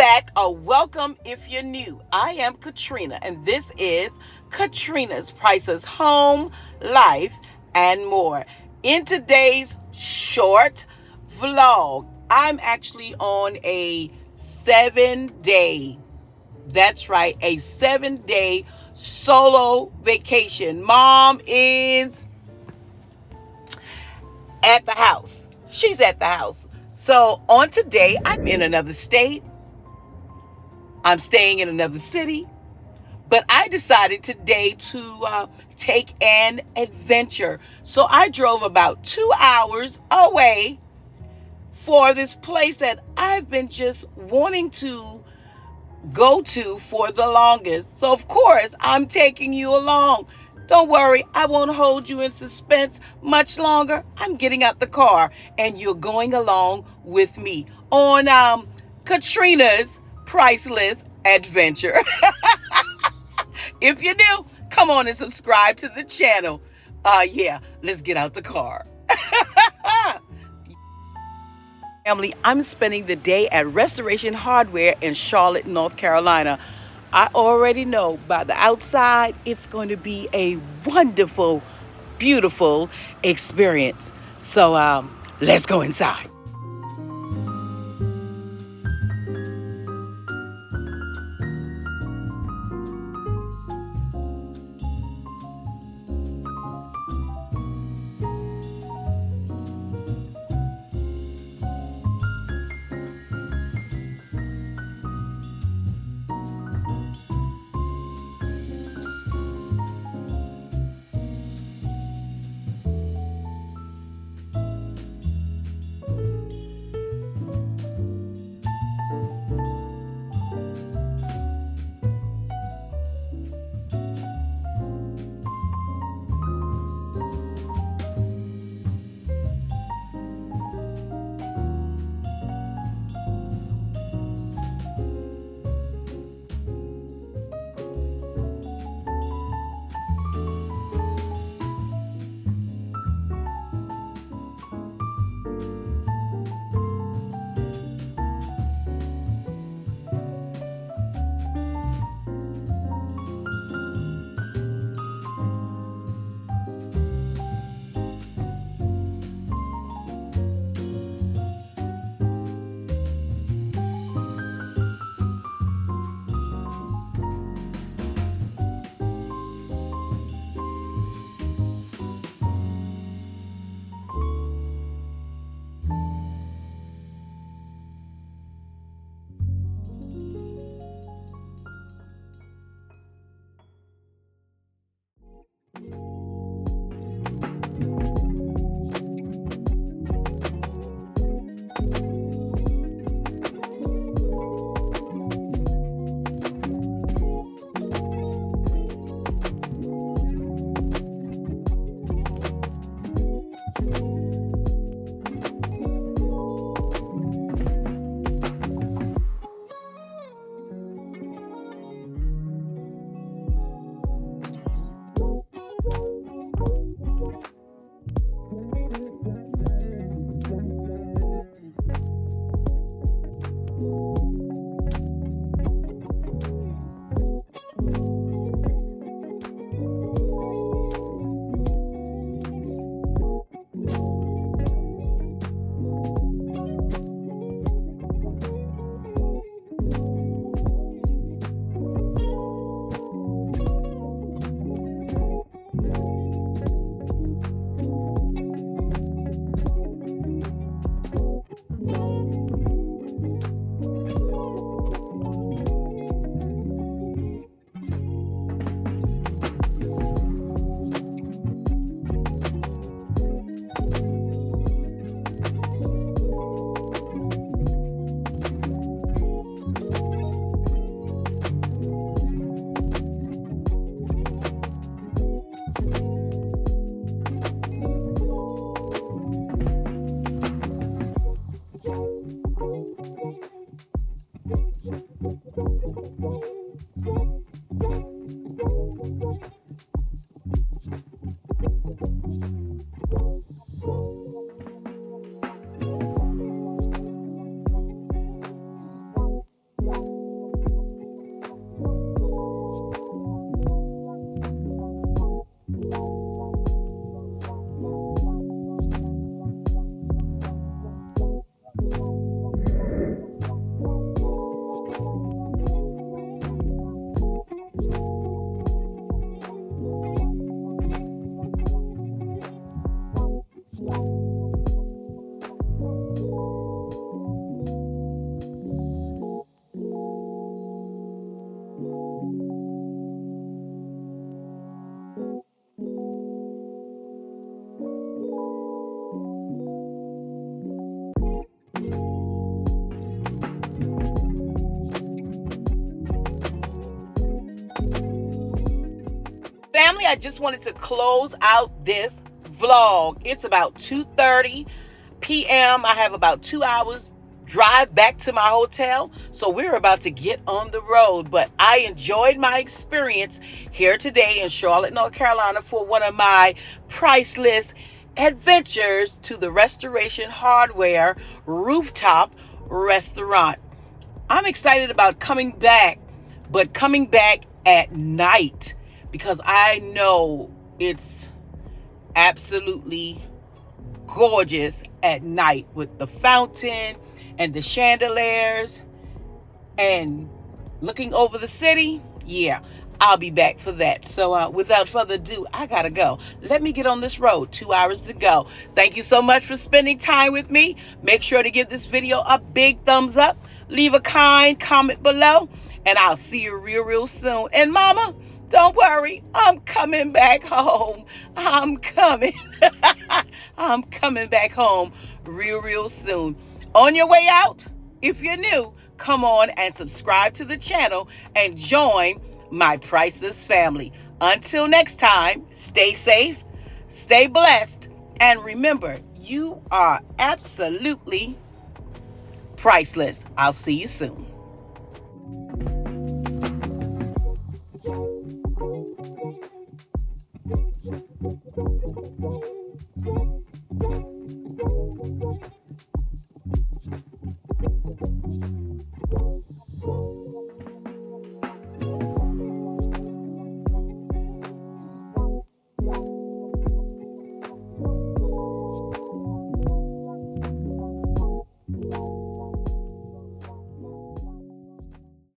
back, or welcome if you're new. I am Katrina, and this is Katrina's Prices Home, Life, and More. In today's short vlog, I'm actually on a 7-day, that's right, a 7-day solo vacation. Mom is at the house. She's at the house. So on today, I'm in another state. I'm staying in another city. But I decided today to take an adventure. So I drove about 2 hours away for this place that I've been just wanting to go to for the longest. So of course, I'm taking you along. Don't worry, I won't hold you in suspense much longer. I'm getting out the car and you're going along with me on Katrina's Priceless Adventure. If you're new, come on and subscribe to the channel. Let's get out the car. Family, I'm spending the day at Restoration Hardware in Charlotte, North Carolina. I already know by the outside, it's going to be a wonderful, beautiful experience. So let's go inside. I just wanted to close out this vlog. It's about 2:30 p.m. I have about 2 hours drive back to my hotel, so we're about to get on the road. But I enjoyed my experience here today in Charlotte, North Carolina, for one of my priceless adventures to the Restoration Hardware Rooftop Restaurant. I'm excited about coming back, but coming back at night, because I know it's absolutely gorgeous at night with the fountain and the chandeliers and looking over the city. Yeah, I'll be back for that. So without further ado, I gotta go. Let me get on this road. 2 hours to go. Thank you so much for spending time with me. Make sure to give this video a big thumbs up. Leave a kind comment below, and I'll see you real soon. And mama, don't worry, I'm coming back home. I'm coming. I'm coming back home real soon. On your way out, if you're new, come on and subscribe to the channel and join my priceless family. Until next time, stay safe, stay blessed, and remember, you are absolutely priceless. I'll see you soon.